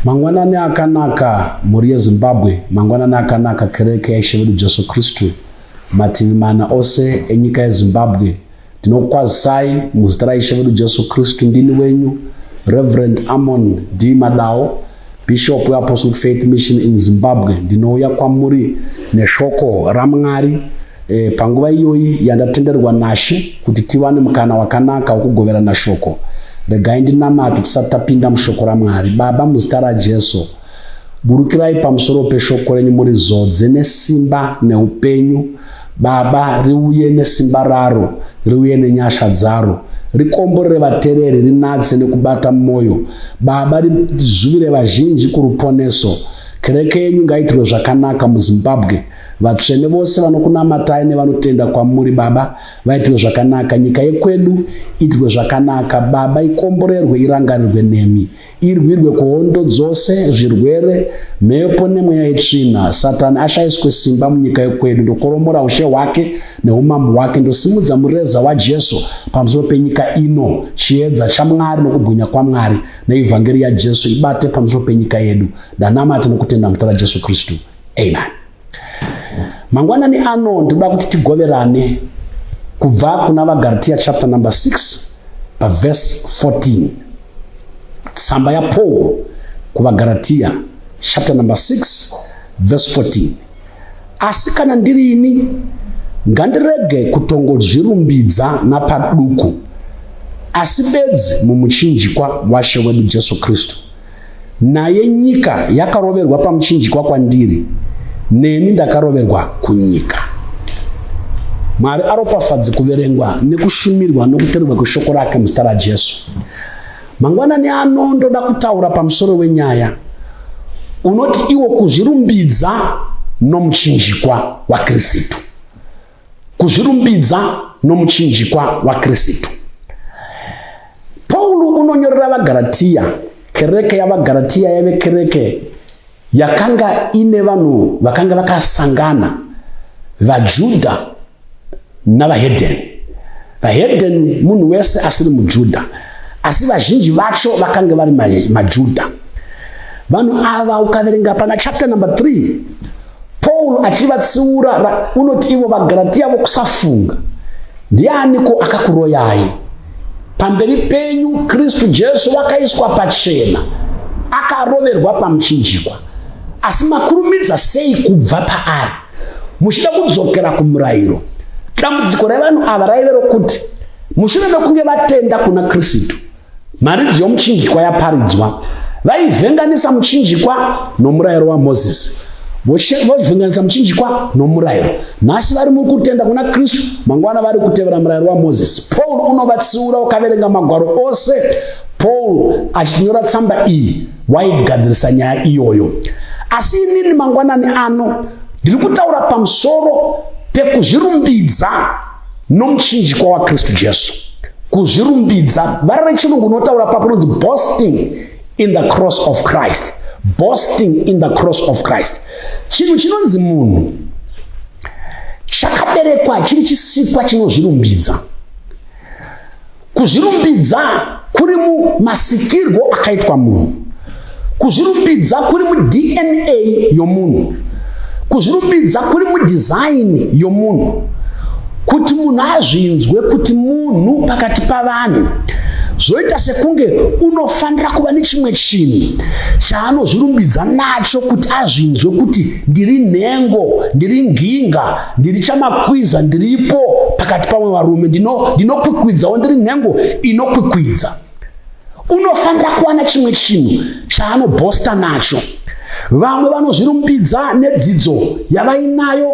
Mangwanani akanaka muri yeZimbabwe, mangwanani akanaka kereke yaIshe Jesu Kristu, mativi mana ose enyika yeZimbabwe. Ndinokwazisai muzita raIshe Jesu Kristu. Ndini wenyu Reverend Amon D. Madao, Bishop wa Apostolic Faith Mission in Zimbabwe. Ndinouya kwamuri neshoko raMwari panguva iyoyi yandatenderwa naShe kuti tiwane mukana wakanaka wokugoverana shoko. Regai ndinamate tisati tapinda mushoko raMwari. Baba, muzita raJesu, burukirai pamusoro peshoko renyu muri zodze nesimba neupenyu. Baba, riuye nesimba raro, riuye nenyasha dzaro, rikomborere vatereri, rinatse nekubata mwoyo. Baba, rizvuvire vazhinji kuruponeso. Kereke yenyu ngaitirwe zvakanaka muZimbabwe. Vatsvene vose vanokunamatai nevanotenda kwamuri Baba, vaitirwe zvakanaka. Nyika yekwedu itirwe zvakanaka Baba, ikomborerwe, irangarirwe nemi, irwirwe kuhondo dzose, zvirwere, mhepo nemweya yetsvina. Satani ashayiswe simba munyika yekwedu. Ndokoromora ushe hwake neumambo hwake. Ndosimudza mureza waJesu pamusoro penyika ino. Chiedza chaMwari nokubwinya kwaMwari neivhangeri yaJesu ibate pamusoro penyika yedu. Ndanamata nokutenda muzita raJesu Kristu. Amen. Mangwanani ano ndoda kuti tigoverane kubva kuna vaGalatia chapter number 6 pa verse 14. Tsamba ya Paul kuvaGalatia chapter number 6 verse 14. Asi kana ndiri ini ngandirege kutongozvirumbidza napaduku, asi bedzi mumuchinjikwa waShe wedu Jesu Kristu. Naye nyika yakaroverwa pamuchinjikwa kwandiri, neni ndakaroverwa kunyika. Mwari aropafadze kuverengwa nekushumirwa nokuteererwa kweshoko rake muzita raJesu. Mangwanani ano ndoda kutaura pamusoro wenyaya unoti iwo kuzvirumbidza nomuchinjikwa waKristu. Kuzvirumbidza nomuchinjikwa waKristu. Paul unonyorera vaGalatia, kereke yavaGalatia yave kereke yakanga ine vanhu vakanga vakasangana, vaJudha navahedheni. Vahedheni munhu wese asiri muJudha, asi vazhinji vacho vakanga vari maJudha. Vanhu ava ukaverenga pana chapter number 3, Paul achivatsiura unoti ivo vaGalatia vokusafunga. Ndianiko akakuroyai? Pamberi penyu Kristu Jesu wakaiswa pachena, akaroverwa pamuchinjikwa. Asi makurumidza sei kubva paari muchida kudzokera kumurayiro? Dambudziko revanhu ava raive rokuti mushure mekunge vatenda kuna Kristu, mharidzo yomuchinjikwa yaparidzwa, vaivhenganisa muchinjikwa nomurayiro waMozisi, vovhenganisa muchinjikwa nomurayiro. Nhasi vari mukutenda kuna Kristu, mangwana vari kutevera murayiro waMozisi. Paul unovatsiura, ukaverenga magwaro ose, Paul achinyora tsamba iyi waigadzirisa nyaya iyoyo. Asi inini mangwanani ano ndiri kutaura pamusoro pekuzvirumbidza nomuchinjikwa waKristu Jesu. Kuzvirumbidza, vara rechirungu unotaura papo rinonzi boasting in the cross of Christ. Boasting in the cross of Christ. Chinhu chinonzi munhu chakaberekwa chiri chisikwa chinozvirumbidza. Kuzvirumbidza kuri mumasikirwo akaitwa munhu. Kuzvirumbidza kuri muDNA yomunhu. Kuzvirumbidza kuri mudesign yomunhu. Kuti munhu azvinzwe kuti munhu pakati pavanhu. Zvoita sekunge unofanira kuva nechimwe chinhu chaanozvirumbidza nacho kuti azvinzwe kuti ndiri nhengo, ndiri nginga, ndiri chamakwiza, ndiripo pakati pamwe varume, ndinokwikwidzao, ndiri nhengo inokwikwidza. Unofanira kuwana chimwe chinhu chaanobosta nacho. Vamwe vanozvirumbidza nedzidzo yavainayo,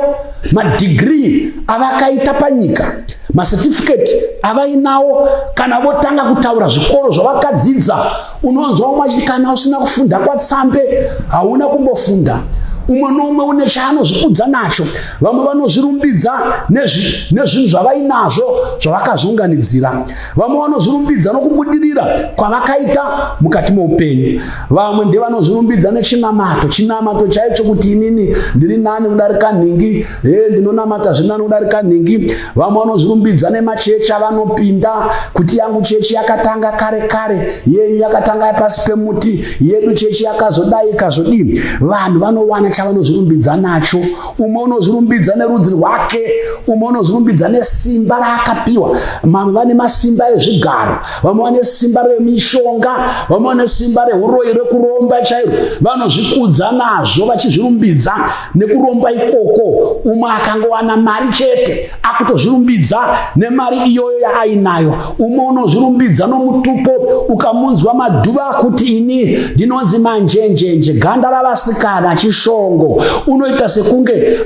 madegree avakaita panyika, macertificate avainawo, kana votanga kutaura zvikoro zvavakadzidza. Unonzwa umwe achiti kana usina kufunda kwatsambe hauna kumbofunda. umwe nomwe une chaanozvikudza nacho. Vamwe vanozvirumbidza nezvinhu zvavainazvo zvavakazviunganidzira. Vamwe vanozvirumbidza nokubudirira kwavakaita mukati meupenyu. Vamwe ndevanozvirumbidza nechinamato, chinamato chaicho kuti inini ndiri nani kudarika nhingi, ndinonamata zvinani kudarika nhingi. Vamwe vanozvirumbidza nemachechi avanopinda kuti yangu chechi yakatanga kare kare, yenyu yakatanga pasi pemuti, yedu chechi yakazodai ikazodini. Vanhu vanowana chavanozvirumbidza nacho. Umwe unozvirumbidza nerudzi rwake, umwe unozvirumbidza nesimba raakapiwa. Vamwe vane masimba ezvigaro, vamwe vane simba remishonga, vamwe vane simba reuroyi rekuromba chairo. Vanozvikudza nazvo vachizvirumbidza nekuromba ikoko. Umwe akangowana mari chete akutozvirumbidza nemari iyoyo yaainayo. Umwe unozvirumbidza nomutupo, ukamunzwa madhuva akuti ini ndinonzi manjenjenje, ganda ravasikana, chishongo. Unoita sekunge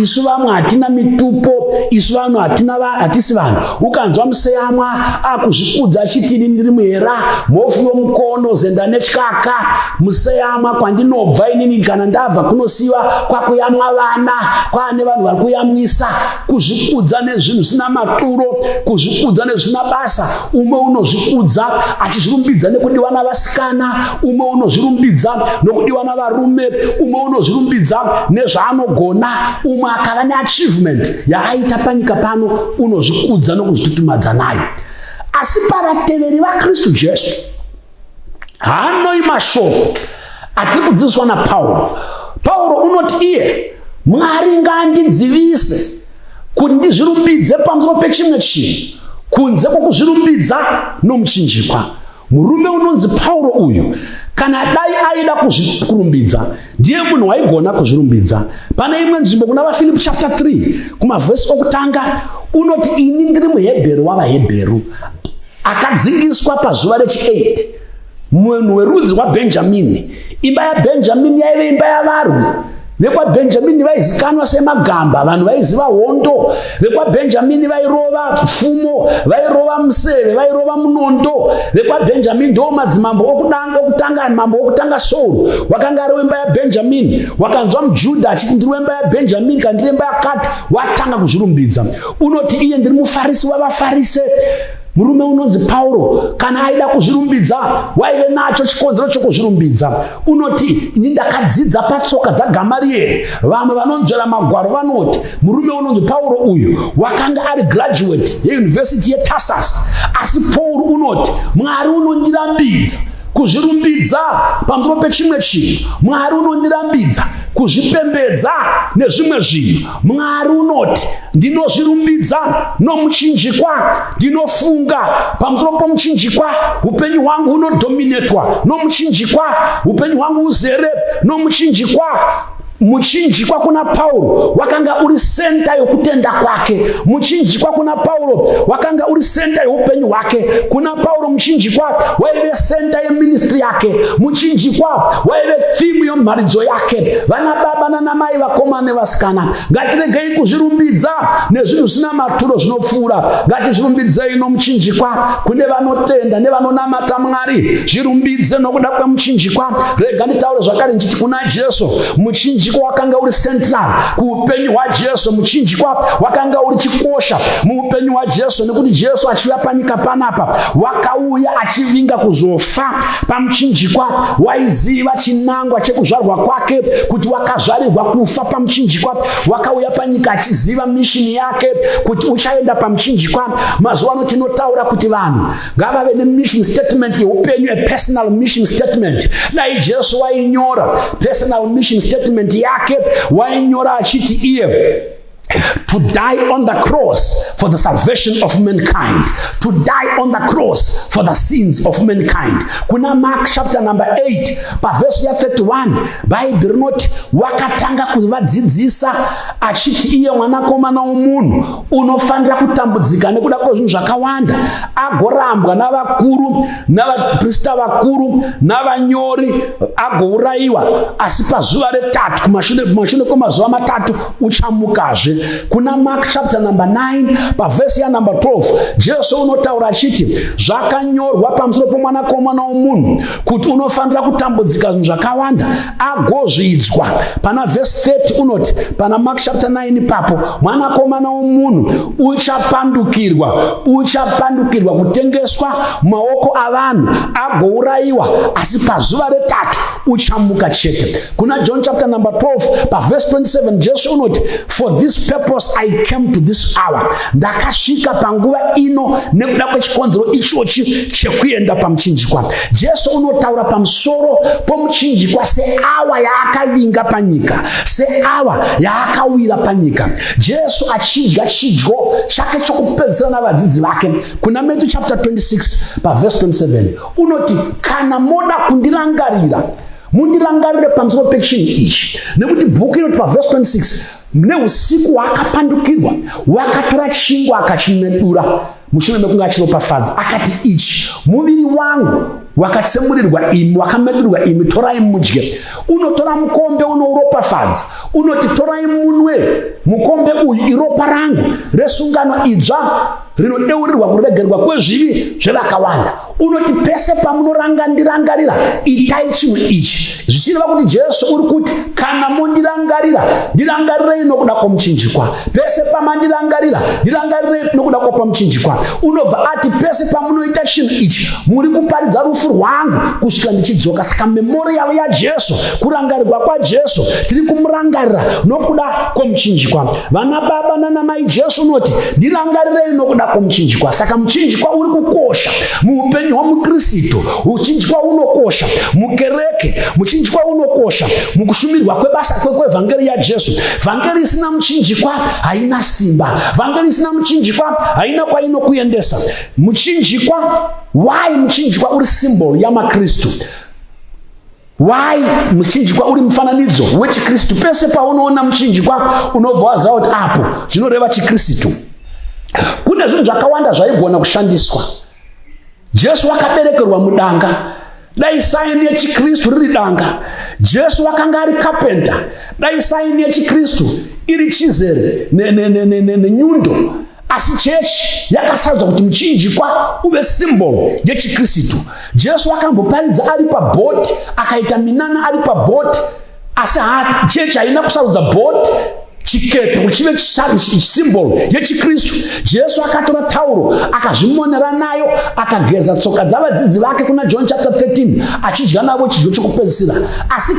isu vamwe hatina mitupo, isu vanhu hatisi vanhu. Ukanzwa museyamwa akuzvikudza achiti ini ndiri muhera, mhofu yomukono, zenda netyaka. Museyamwa kwandinobva inini kana ndabva kunosiyiwa kwakuyamwa vana, kwane vanhu vari kuyamwisa. Kuzvikudza nezvinhu zvisina maturo, kuzvikudza nezvisina basa. Umwe unozvikudza achizvirumbidza nekudiwa navasikana, umwe unozvirumbidza nokudiwa navarume, umwe unozvirumbidza nezvaanogona. Umwe akava neachievement yaaita panyika pano, unozvikudza nokuzvitutumadza nayo. Asi pavateveri vaKristu Jesu haanoi mashoko atiri kudzidziswa naPauro. Pauro unoti iye Mwari ngaandidzivise kuti ndizvirumbidze pamusoro pechimwe chinhu kunze kwokuzvirumbidza nomuchinjikwa. Murume unonzi Pauro uyu kana dai aida kuzvirumbidza ndiye munhu waigona kuzvirumbidza. Pane imwe nzvimbo kuna vaFilipi chapter 3 kumavhesi okutanga unoti ini ndiri muHebheru wavaHebheru, akadzingiswa pazuva rechi8, munhu werudzi rwaBhenjamini. Imba yaBhenjamini yaive imba yavarwi. VekwaBhenjamini vaizikanwa semagamba, vanhu vaiziva hondo. VekwaBhenjamini vairova pfumo, vairova museve, vairova munondo. VekwaBhenjamini ndo madzimambo okutanga, mambo okutanga Saul wakanga ari wemba yaBhenjamini. Wakanzwa muJudha achiti ndiri wemba yaBhenjamini kana ndiri wemba yakati, watanga kuzvirumbidza. Unoti iye ndiri muFarisi wavaFarise. Murume unonzi Pauro kana aida kuzvirumbidza waive nacho chikonzero chokuzvirumbidza. Unoti ini ndakadzidza patsoka dzaGamarieri. Vamwe vanonzvera magwaro vanoti murume unonzi Pauro uyu wakanga ari graduate yeUniversity yeTarsus. Asi Pauro unoti Mwari unondirambidza kuzvirumbidza pamusoro pechimwe chinhu. Mwari unondirambidza kuzvipembedza nezvimwe zvinhu. Mwari unoti ndinozvirumbidza nomuchinjikwa, ndinofunga pamusoro pomuchinjikwa. Upenyu hwangu hunodominetwa nomuchinjikwa, upenyu hwangu uzere nomuchinjikwa. Muchinjikwa kuna Pauro wakanga uri senta yokutenda kwake. Muchinjikwa kuna Pauro wakanga uri senta youpenyu hwake. Kuna Pauro muchinjikwa waive senta yeministry yake. Muchinjikwa waive theme yomharidzo yake. Vana baba nana mai, vakomana nevasikana, ngatiregei kuzvirumbidza nezvinhu zvisina maturo zvinopfuura. Ngatizvirumbidzei nomuchinjikwa. Kune vanotenda nevanonamata Mwari, zvirumbidze nokuda kwemuchinjikwa. Rega nditaure zvakare ndichiti kuna Jesu muchinjikwa wakanga uri central kuupenyu hwaJesu. Muchinjikwa wakanga uri chikosha muupenyu hwaJesu, nekuti Jesu achiuya panyika panapa wakauya achivinga kuzofa. Pamuchinjikwa waiziva chinangwa chekuzvarwa kwake kuti wakazvarirwa kufa pamuchinjikwa. Wakauya panyika achiziva mishini yake kuti uchaenda pamuchinjikwa. Mazuva ano tinotaura kuti vanhu ngavave nemission statement yeupenyu, a personal mission statement. Dai Jesu wainyora personal mission statement yake, wainyora achiti iye to die on the cross for the salvation of mankind, to die on the cross for the sins of mankind. Kuna Mark chapter number 8 verse 31 Bible rinoti wakatanga kuvadzidzisa achiti iye mwanakomana womunhu unofanira kutambudzika nekuda kwezvinhu zvakawanda, agorambwa navakuru navaprista vakuru navanyori, agourayiwa, asi pazuva retatu kumashure kwemazuva matatu uchamukazve. Kuna muna Mark chapter number 9 paverse ya number 12 Jesu unotaura achiti zvakanyorwa pamusoro pomwanakomana womunhu kuti unofanira kutambudzika zvinhu zvakawanda agozvidzwa. Pana verse 30 unoti pana Mark chapter 9 papo mwanakomana womunhu uchapandukirwa kutengeswa mumaoko avanhu agourayiwa asi pazuva retatu uchamuka chete. Kuna John chapter number 12 paverse 27 Jesu unoti for this purpose I came to this hour, ndakasvika panguva ino nekuda kwechikonzero ichochi chekuenda pamuchinjikwa. Jesu unotaura pamusoro pomuchinjikwa seawa yaakavinga panyika, seawa yaakawira panyika. Jesu achidya chidyo chake chokupedzisira navadzidzi vake. Kuna Matthew chapter 26 paverse 27 unoti kana moda kundirangarira mundirangarire pamusoro pechinhu ichi, nekuti bhuku inoti paverse 26 neusiku waakapandukirwa wakatora chingwa akachimedura mushure mekunge achiropafadza akati ichi muviri wangu wakatsemurirwa imi, wakamedurwa imi, torai mudye. Unotora mukombe unouropafadza unoti torai munwe mukombe uyu iropa rangu resungano idzva rinodeurirwa kuregerwa kwezvivi zvevakawanda. Unoti pese pamunorangandirangarira itai chinhu ichi. Zvichireva kuti Jesu uri kuti kana mondirangarira ndirangarirei nokuda kwomuchinjikwa, pese pamandirangarira ndirangarirei nokuda kwopamuchinjikwa. Unobva ati pese pamunoita chinhu ichi muri kuparidza rufu rwangu kusvika ndichidzoka. Saka memorial yaJesu, kurangarirwa kwaJesu, tiri kumurangarira nokuda kwomuchinjikwa. Vana baba nana mai, Jesu unoti ndirangarirei nokuda kwomuchinjikwa. Saka muchinjikwa uri kukosha muupenyu hwomukristu. Muchinjikwa unokosha mukereke, muchinjikwa unokosha mukushumirwa kwebasa kwevhangeri yaJesu. Vhangeri isina muchinjikwa haina simba, vhangeri isina muchinjikwa haina kwainokuendesa. Muchinjikwa, why muchinjikwa uri symbol yamakristu? Why muchinjikwa uri mufananidzo wechikristu? Pese paunoona muchinjikwa unobva waziva kuti apo zvinoreva chikristu. Kune zvinhu zvakawanda zvaigona kushandiswa. Jesu akaberekerwa mudanga, dai saini yechikristu riri danga. Jesu akanga ari kapenta, dai saini yechikristu iri chizere nenyundo. Asi chechi yakasadzwa kuti muchinjikwa uve symbol yechikristu. Jesu akamboparidza ari pabhoti, akaita minana ari pabhoti, asi chechi haina kusarudza bhoti chikepe kuti chive symbol yechikristu. Jesu akatora tauro akazvimonera nayo akageza tsoka dzavadzidzi vake kuna John chapter 13 achidya navo chidyo chokupedzisira. Asi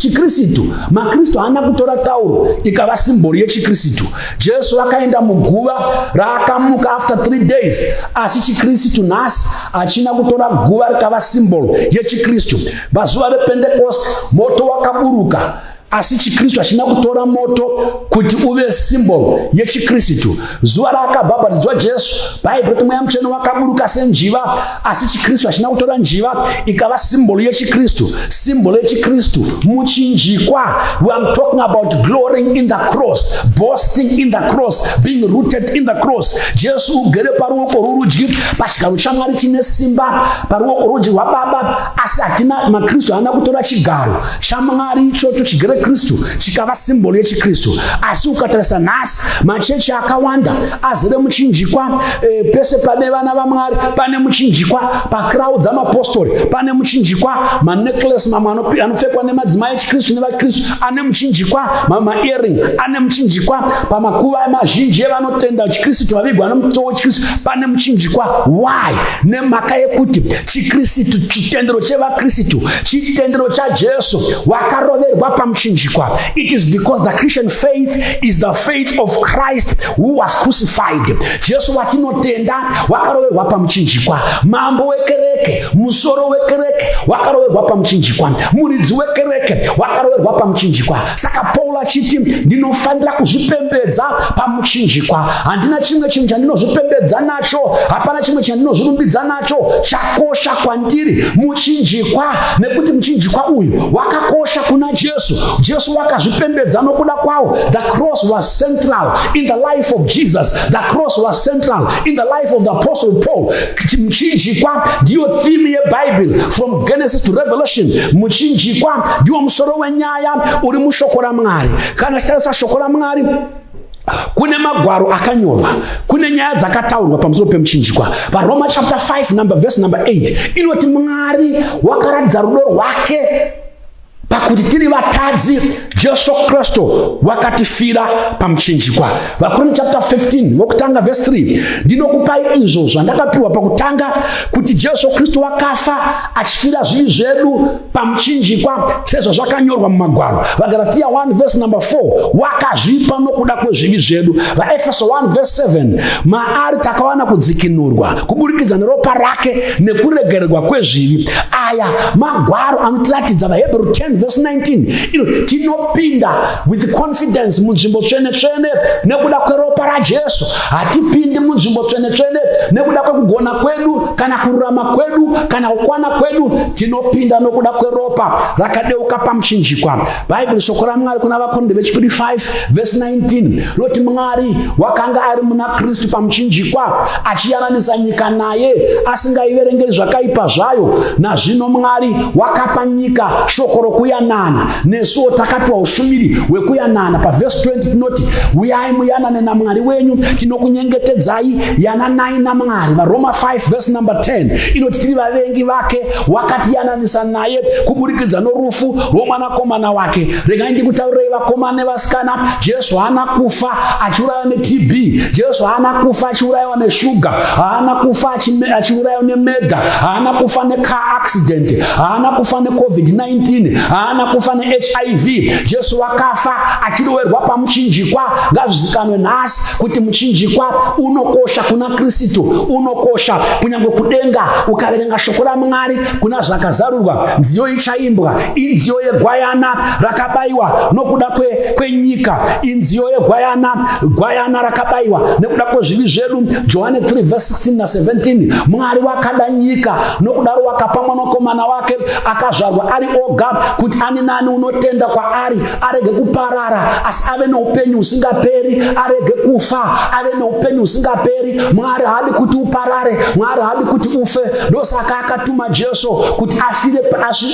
chikristu, makristu haana kutora tauro ikava symbol yechikristu. Jesu akaenda muguva raakamuka after 3 days, asi chikristu nhasi hachina kutora guva rikava symbol yechikristu. Pazuva rePentecost moto wakaburuka, asi chikristu hachina kutora moto kuti uve symbol yechikristu. Zuva raakabhabhatidzwa Jesu, Bhaibheri kuti mweya mutsvene wakaburuka senjiva, asi chikristu hachina kutora njiva ikava symbol yechikristu. Symbol yechikristu muchinjikwa. We are talking about glorying in the cross, boasting in the cross, being rooted in the cross. Jesu ugere paruoko rworudyi pachigaro chaMwari chine simba, paruoko rworudyi rwaBaba, asi hatina, makristu haana kutora chigaro chaMwari ichocho chigere Kristu chikava symbol yechikristu. Asi ukatarisa nhasi machechi akawanda azere muchinjikwa. Pese pane vana vaMwari pane muchinjikwa, pakrau dzamapostori pane muchinjikwa, manecklace mamwe anopfekwa nemadzimai echikristu nevakristu ane muchinjikwa, mama-earring ane muchinjikwa, pamakuva mazhinji evanotenda chikristu vavigwa nomuto wechikristu pane muchinjikwa. Why? Nemhaka yekuti chikristu, chitendero chevakristu, chitendero chaJesu wakaroverwa pamuchinjikwa. It is because the Christian faith is the faith of Christ who was crucified. Jesu watinotenda wakaroverwa pamuchinjikwa. Mambo wekereke, musoro wekereke wakaroverwa pamuchinjikwa, muridzi wekereke wakaroverwa pamuchinjikwa. Saka Paul achiti ndinofanira kuzvipembedza pamuchinjikwa. Handina chimwe chinhu chandinozvipembedza nacho, hapana chimwe chandinozvirumbidza nacho. Chakosha kwandiri muchinjikwa, nekuti muchinjikwa uyu wakakosha kuna Jesu. Jesu wakazvipembedza nokuda kwawo. The cross was central in the life of Jesus. The cross was central in the life of the apostle Paul. Muchinjikwa ndiyo theme yeBhayibheri from Genesis to Revelation. Muchinjikwa ndiwo musoro wenyaya uri mushoko raMwari. Kana chitarisa shoko raMwari kune magwaro akanyorwa, kune nyaya dzakataurwa pamusoro pemuchinjikwa. PaRoma chapter 5 verse number 8 inoti Mwari wakaratidza rudo rwake pakuti tiri vatadzi Jesu Kristu wakatifira pamuchinjikwa. VaKorinte chapter 15 vokutanga verse 3 ndinokupai izvo zvandakapiwa pakutanga kuti Jesu Kristu wakafa achifira zvivi zvedu pamuchinjikwa sezvo zvakanyorwa mumagwaro. VaGalatia 1 verse number 4 wakazvipa nokuda kwezvivi zvedu. VaEfeso 1 verse 7 maari takawana kudzikinurwa kuburikidza neropa rake nekuregererwa kwezvivi. Aya magwaro anotiratidza. VaHebrew 10 verse 19 tinopinda with confidence munzvimbo tsvene-tsvene nekuda kweropa raJesu. Hatipindi munzvimbo tsvene-tsvene nekuda kwekugona kwedu kana kururama kwedu kana kukwana kwedu. Tinopinda nokuda kweropa rakadeuka pamuchinjikwa. Bible shoko raMwari kuna VaKorinte vechipiri 5 verse 19 roti Mwari wakanga ari muna Kristu pamuchinjikwa achiyananisa nyika naye asingaiverengeri zvakaipa zvayo. Nazvino Mwari wakapa nyika shoko rokuyanana, nesuwo takapiwa ushumiri hwekuyanana. PaVerse 20 tinoti uyai muyanane naMwari wenyu, tinokunyengetedzai, yananai naMwari. VaRoma 5 verse number 10 inoti tiri vavengi vake wakatiyananisa naye kuburikidza norufu rwomwanakomana wake. Regai ndikutaurirei vakomana nevasikana, Jesu haana kufa achiurayiwa neTB, Jesu haana kufa achiurayiwa neshuga, haana kufa achiurayiwa nemedha, haana kufa necar accident, haana kufa neCovid-19, haana kufa neHIV. Jesu wakafa achiroverwa pamuchinjikwa. Ngazvizikanwe nhasi kuti muchinjikwa unokosha kuna Kristu, unokosha kunyange kudenga. Ukaverenga shoko raMwari kuna zvakazarurwa, nziyo ichaimbwa, inziyo yegwayana rakabayiwa nokuda kwenyika, inziyo yegwayana rakabayiwa nekuda kwezvivi zvedu. Johani 3 verse 16 na 17 Mwari wakada nyika nokudaro wakapa mwanakomana wake akazvarwa ari oga kuti ani nani unotenda kwaari arege kuparara asi ave noupenyu usingaperi, arege kufa ave noupenyu usingaperi. Mwari haadi kuti uparare, Mwari haadi kuti ufe. Ndosaka akatuma Jesu kuti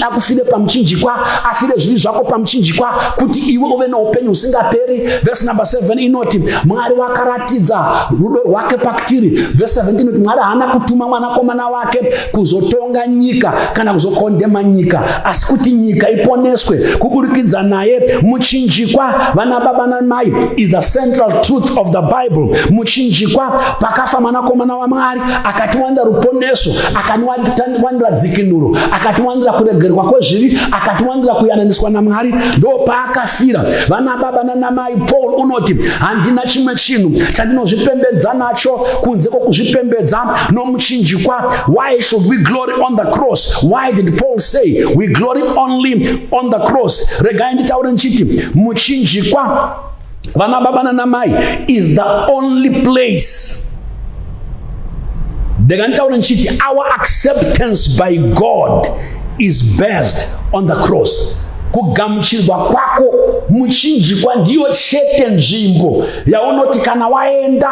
akufire pamuchinjikwa, afire zvivi zvako pamuchinjikwa kuti iwe uve noupenyu usingaperi. Verse number 7 inoti Mwari wakaratidza rudo rwake pakutiri. Verse 17 inoti Mwari haana kutuma mwanakomana wake kuzotonga nyika kana kuzokondema nyika, asi kuti nyika iponeswe kuburikidza naye. Muchinjikwa, vana baba namai, is the central truth of the Bible. Muchinjikwa pakafa mwanakomana waMwari akatiwanira ruponeso, akatiwanira dzikinuro, akatiwanira kuregererwa kwezvivi, akatiwanira kuyananiswa naMwari. Ndo paakafira. Vana baba nanamai, Paul unoti handina chimwe chinhu chandinozvipembedza nacho kunze kwokuzvipembedza nomuchinjikwa. Why should we glory on the cross? Why did Paul say we glory only on the cross? Regai nditaure nchiti muchinjikwa, vana baba nanamai, is the only place. Ndeganditaure nchiti our acceptance by God is based on the cross. Kugamuchirwa kwako muchinjikwa ndiyo chete nzvimbo yaunoti kana waenda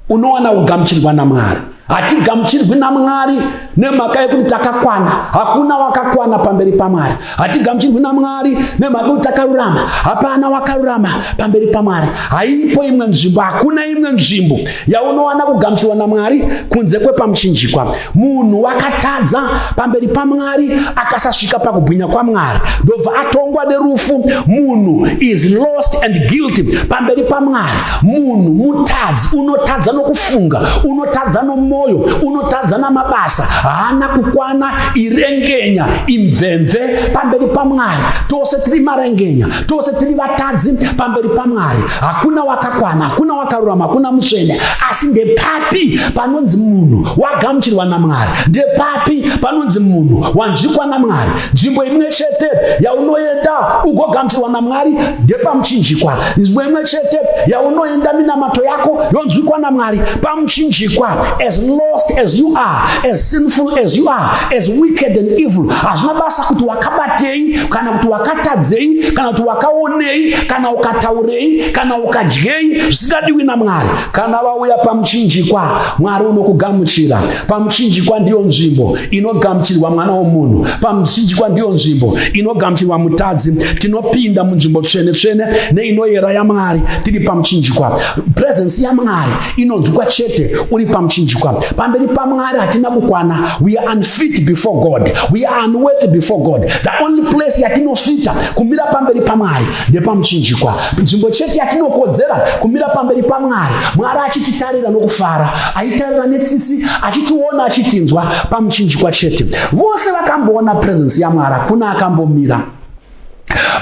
unowana kugamuchirwa naMwari. Hatigamuchirwi naMwari nemhaka yekuti takakwana. Hakuna wakakwana pamberi paMwari. Hatigamuchirwi naMwari nemhaka yekuti takarurama. Hapana wakarurama pamberi paMwari. Haipo imwe nzvimbo, hakuna imwe nzvimbo yaunowana kugamuchirwa naMwari kunze kwepamuchinjikwa. Munhu wakatadza pamberi paMwari akasasvika pakubwinya kwaMwari ndobva atongwa nerufu. Munhu is lost and guilty pamberi paMwari. Munhu mutadzi, unotadza nokufunga, unotadza nomoyo, unotadza namabasa, haana kukwana, irengenya, imvemve pamberi paMwari. Tose tiri marengenya, tose tiri vatadzi pamberi paMwari. Hakuna wakakwana, hakuna wakarurama, hakuna mutsvene. Asi ndepapi panonzi munhu wagamuchirwa naMwari? Ndepapi panonzi munhu wanzvikwa naMwari? Nzvimbo imwe chete yaunoenda ugogamuchirwa naMwari ndepamuchinjikwa. Nzvimbo imwe chete yaunoenda minamato yako yonzwikwa naMwari pamuchinjikwa. As lost as you are, as sinful as you are, as wicked and evil, hazvina basa kuti wakabatei kana kuti wakatadzei kana kuti wakaonei kana ukataurei kana ukadyei, zvisingadiwi naMwari. Kana vauya pamuchinjikwa, Mwari unokugamuchira. Pamuchinjikwa ndiyo nzvimbo inogamuchirwa mwana womunhu. Pamuchinjikwa ndiyo nzvimbo inogamuchirwa mutadzi. Tinopinda munzvimbo tsvene-tsvene neinoyera yaMwari tiri pamuchinjikwa. Presence yaMwari inonzwikwa chete uri pamuchinjikwa. Pamberi paMwari hatina kukwana. We are unfit before God. We are unworthy before God. The only place yatinofita kumira pamberi paMwari ndepamuchinjikwa. Nzvimbo chete yatinokodzera kumira pamberi paMwari. Mwari achititarira nokufara, achitarira netsitsi, achitiona achitinzwa pamuchinjikwa chete. Vose vakamboona presence yaMwari, kuna akambomira.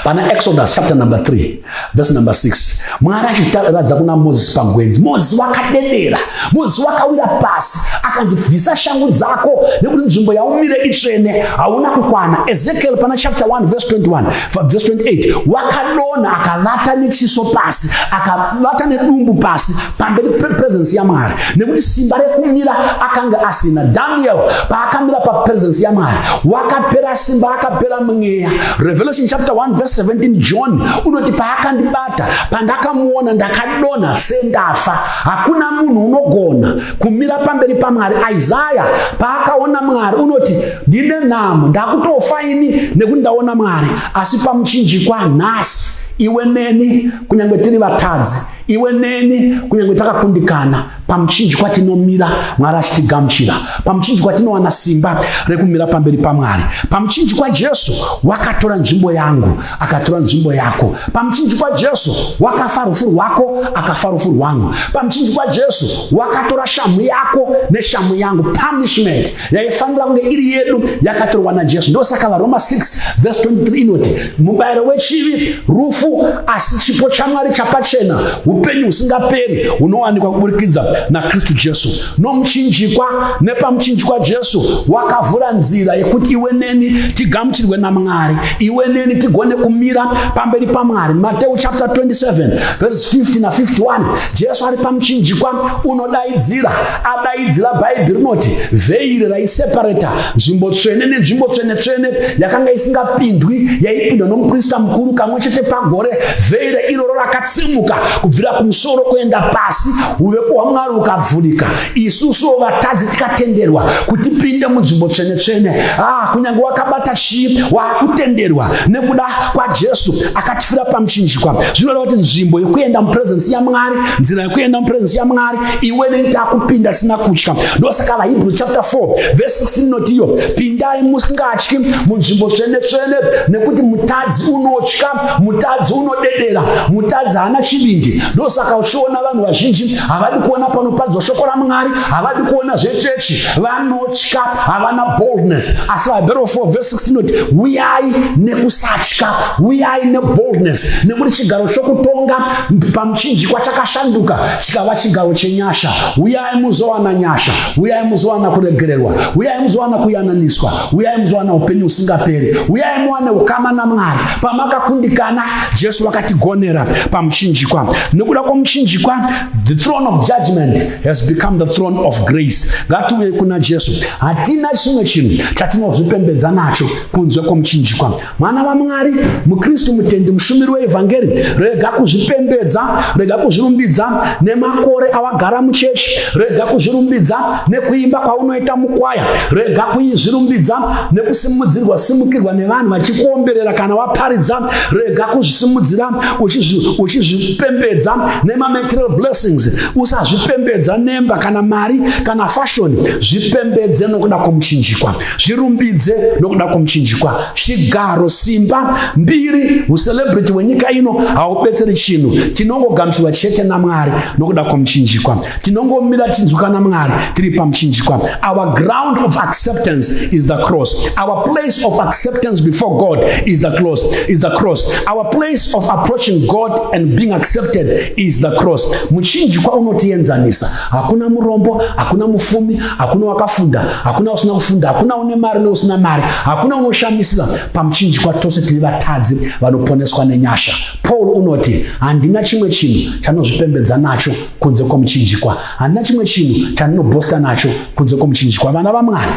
Pana Exodus chapter number 3 verse number 6, Mwari achitaradza kuna Moses pagwenzi. Moses wakadedera, Moses wakawira pasi, akanzi bvisa shangu dzako nekuti nzvimbo yaumire itsvene, hauna kukwana. Ezekiel pana chapter 1 verse 21 verse 28, wakadona akavata nechiso pasi, akavata nedumbu pasi pamberi presence yaMwari, nekuti simba rekumira akanga asina. Daniel paakamira pa presence yaMwari wakapera simba, akapera mweya. Revelation chapter 1 verse 17, John unoti paakandibata, pandakamuona ndakadona sendafa. Hakuna munhu unogona kumira pamberi paMwari. Isaiah paakaona Mwari unoti ndine nhamo, ndakutofa ini nekuti ndaona Mwari. Asi pamuchinjikwa nhasi, iwe neni kunyange tiri vatadzi, iwe neni kunyange takakundikana, pamuchinjikwa tinomira Mwari achitigamuchira. Pamuchinjikwa tinowana simba rekumira pamberi paMwari. Pamuchinjikwa Jesu wakatora nzvimbo yangu, akatora nzvimbo yako. Pamuchinjikwa Jesu wakafa rufu rwako, akafa rufu rwangu. Pamuchinjikwa Jesu wakatora shamu yako neshamu yangu. Punishment yaifanira kunge iri yedu yakatorwa naJesu. Ndosaka vaRoma 6 verse 23 inoti mubayiro wechivi rufu, asi chipo chaMwari chapachena upenyu husingaperi hunowanikwa kuburikidza naKristu Jesu. Nomuchinjikwa nepamuchinjikwa Jesu wakavhura nzira yekuti iwe neni tigamuchirwe naMwari, iwe neni tigone kumira pamberi paMwari. Matthew chapter 27 verses 50 na 51, Jesu ari pamuchinjikwa unodaidzira, adaidzira. Bhaibheri rinoti veiri raiseparata nzvimbo tsvene nenzvimbo tsvene-tsvene yakanga isingapindwi, yaipindwa nomuprista mukuru kamwe chete pagore. Veiri iroro rakatsimuka kubvira kumusoro kuenda pasi, uvepo hwaMwari ukavhurika. Isusu vatadzi tikatenderwa kuti tipinde munzvimbo tsvene-tsvene. Kunyange wakabata chii wakutenderwa nekuda kwaJesu akatifira pamuchinjikwa. Zvinoreva kuti nzvimbo yekuenda mupresence yaMwari, nzira yekuenda mupresence yaMwari, iwe neni takupinda tisina kutya. Ndosaka vaHebrew chapter 4 verse 16 notiyo, pindai musingatyi munzvimbo tsvene-tsvene, nekuti mutadzi unotya, mutadzi unodedera, mutadzi hana chivindi. Ndosaka uchiona vanhu vazhinji havadi kuona panopadzwa shoko raMwari, havadi kuona zvechechi, vanotya, havana boldness. Asi vaHebrew 4 verse 16 noti uyai nekusatya, uyai neboldness, nekuti chigaro chokutonga pamuchinjikwa chakashanduka chikava chigaro chenyasha. Uyai muzowana nyasha, uyai muzowana kuregererwa, uyai muzowana kuyananiswa, uyai muzowana upenyu husingaperi, uyai muwane ukama naMwari. Pamakakundikana Jesu wakatigonera pamuchinjikwa. Nekuda kwomuchinjikwa, the throne of judgment has become the throne of grace. Ngatiuye kuna Jesu. Hatina chimwe chinhu chatinozvipembedza nacho kunze kwomuchinjikwa. Mwana waMwari, muKristu mutendi, mushumiri weevhangeri, rega kuzvipembedza, rega kuzvirumbidza nemakore awagara muchechi, rega kuzvirumbidza nekuimba kwaunoita mukwaya, rega kuzvirumbidza nekusimukirwa nevanhu vachikuomberera kana waparidza, rega kuzvisimudzira uchizvipembedza nematerial blessings, usazvipembedza nemba kana mari kana fashion. Zvipembedze nokuda kwomuchinjikwa, zvirumbidze nokuda kwomuchinjikwa. Chigaro, simba, mbiri, ucelebrity wenyika ino haubetseri chinhu. Tinongogamuchirwa chete naMwari nokuda kwomuchinjikwa. Tinongomira tinzwika naMwari tiri pamuchinjikwa. Our ground of acceptance is the cross. Our place of acceptance before God is the cross. Our place of approaching God and being accepted is the cross. Muchinjikwa unotienzanisa. Hakuna murombo, hakuna mufumi, hakuna wakafunda, hakuna usina kufunda, hakuna une mari neusina mari, hakuna unoshamisira. Pamuchinjikwa tose tiri vatadzi vanoponeswa nenyasha. Paul unoti handina chimwe chinhu chanozvipembedza nacho kunze kwomuchinjikwa. Handina chimwe chinhu chandinobosta nacho kunze kwomuchinjikwa. Vana vaMwari,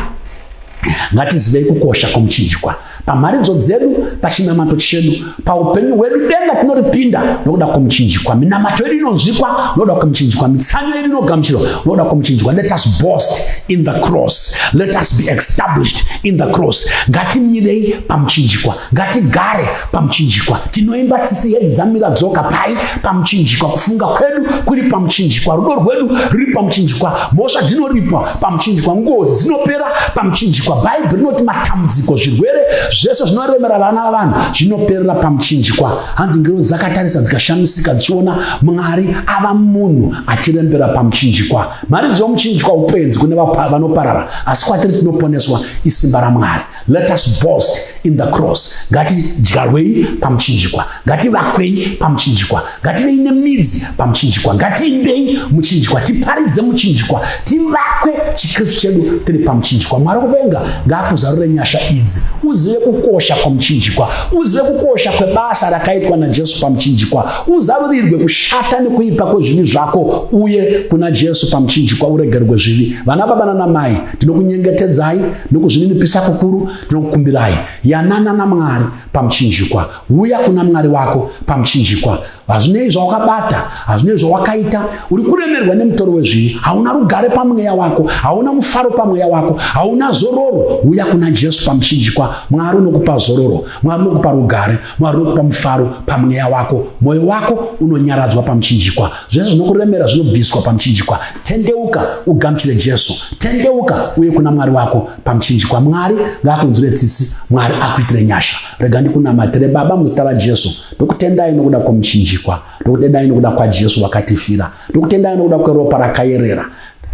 ngatizivei kukosha kwomuchinjikwa pamharidzo dzedu, pachinamato chedu, paupenyu hwedu. Denga tinoripinda nokuda kwomuchinjikwa. Minamato yedu inonzwikwa nokuda kwomuchinjikwa. Mitsanyo yedu inogamuchirwa nokuda kwomuchinjikwa. Let us boast in the cross. Let us be established in the cross. Ngatimirei pamuchinjikwa, ngatigare pamuchinjikwa. Tinoimba tsitsi hedzi dzamira dzoka pai pamuchinjikwa. Kufunga kwedu kuri pamuchinjikwa, rudo rwedu ruri pamuchinjikwa, mhosva dzinoripwa pamuchinjikwa, ngozi dzinopera pamuchinjikwa. Bhaibheri rinoti matambudziko, zvirwere zvese zvinoremera vana vavanhu zvinoperera pamuchinjikwa. Hanzi ngoro dzakatarisa dzikashamisika dzichiona Mwari ava munhu achirembera pamuchinjikwa. Mharidzo yomuchinjikwa upenzi kune vanoparara, asi kwatiri tinoponeswa isimba raMwari. Let us boast in the cross. Ngatidyarwei pamuchinjikwa, ngativakwei pamuchinjikwa, ngativei nemidzi pamuchinjikwa, ngatiimbei muchinjikwa, tiparidze muchinjikwa, tivakwe chikristu chedu tiri pamuchinjikwa. Mwari kuvenga ngaakuzarure nyasha idzi. Uzive kukosha kwamuchinjikwa, uzive kukosha kwebasa rakaitwa naJesu pamuchinjikwa, uzarurirwe kushata nekuipa kwezvivi zvako, uye kuna Jesu pamuchinjikwa uregerwe zvivi. Vana baba nana mai, tinokunyengetedzai nokuzvininipisa kukuru. Tinokukumbirai yanana naMwari pamuchinjikwa. Uya kuna Mwari wako pamuchinjikwa. Hazvinei zvawakabata, hazvinei zvawakaita, uri kuremerwa nemutori wezvivi, hauna rugare pamweya wako, hauna mufaro pamweya wako, hauna zororo. Uya kuna Jesu pamuchinjikwa. Mwari unokupa zororo, Mwari unokupa rugare, Mwari unokupa mufaro pamweya wako. Moyo wako unonyaradzwa pamuchinjikwa. Zvese zvinokuremera zvinobviswa pamuchinjikwa. Tendeuka ugamuchire Jesu, tendeuka uye kuna Mwari wako pamuchinjikwa. Mwari ngaakunzwire tsitsi, Mwari akuitire nyasha. Rega ndikunamatire Baba muzita raJesu. Ndokutendai nokuda kwomuchinjikwa, ndokutendai nokuda kwaJesu wakatifira, ndokutendai nokuda kweropa rakayerera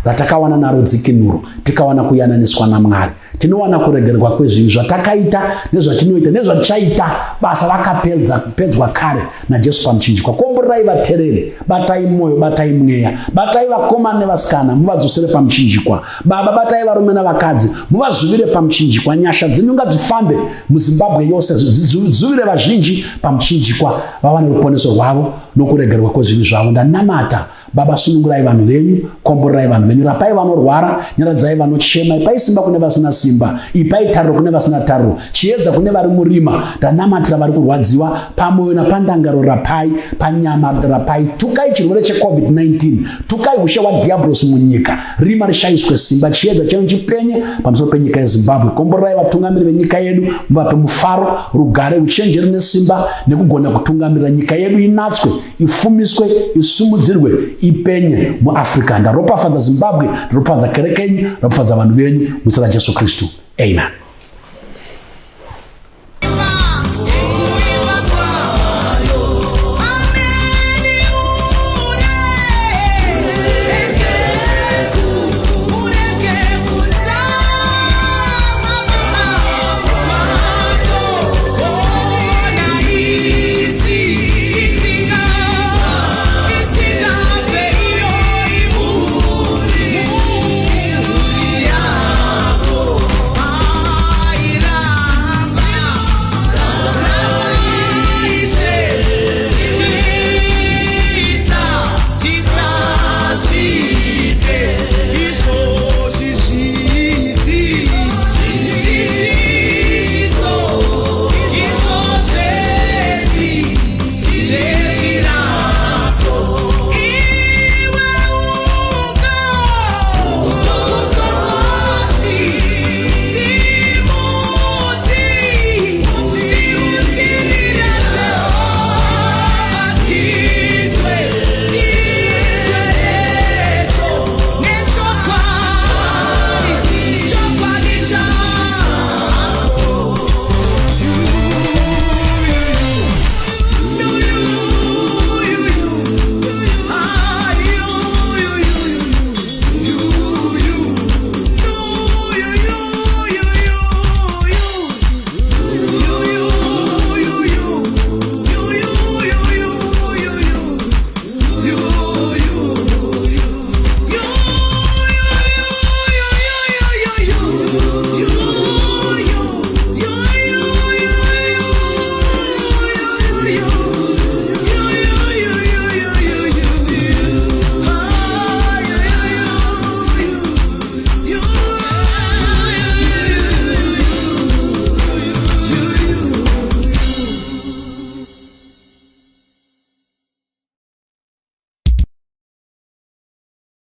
ratakawana naro dzikinuro, tikawana kuyananiswa naMwari, tinowana kuregerwa kwezvivi zvatakaita nezvatinoita nezvatichaita. Basa rakapedzwa kare naJesu pamuchinjikwa. Komborerai vatereri, batai mwoyo, batai mweya, batai vakomana nevasikana, muvadzosere pamuchinjikwa. Baba, batai varume navakadzi, muvazvivire pamuchinjikwa. Nyasha dzenyu ngadzifambe muZimbabwe yose, dzizuvire vazhinji pamuchinjikwa, vawane ruponeso rwavo nokuregerwa kwezvivi zvavo. Ndanamata Baba, sunungurai vanhu venyu, komborerai vanhu venyu, rapai vanorwara, nyaradzai vanochema, ipai simba kune vasina simba, ipai tariro kune vasina tariro, chiedza kune vari murima. Ndanamatira vari kurwadziwa pamwoyo napandangaro, rapai panyama, rapai. Tukai chirwere cheCovid-19, tukai ushe hwadhiabhorosi munyika, rima rishayiswe simba, chiedza chenyu chipenye pamusoro penyika yeZimbabwe. Komborerai vatungamiri venyika yedu, muvape mufaro, rugare, uchenjeri nesimba, nekugona kutungamirira nyika yedu inatswe, ifumiswe, isumudzirwe, ipenye muAfrica. Ndaropafadza Zimbabwe, ndaropafadza kereke yenyu, ndaropafadza vanhu venyu muzita raJesu Kristu. Amen.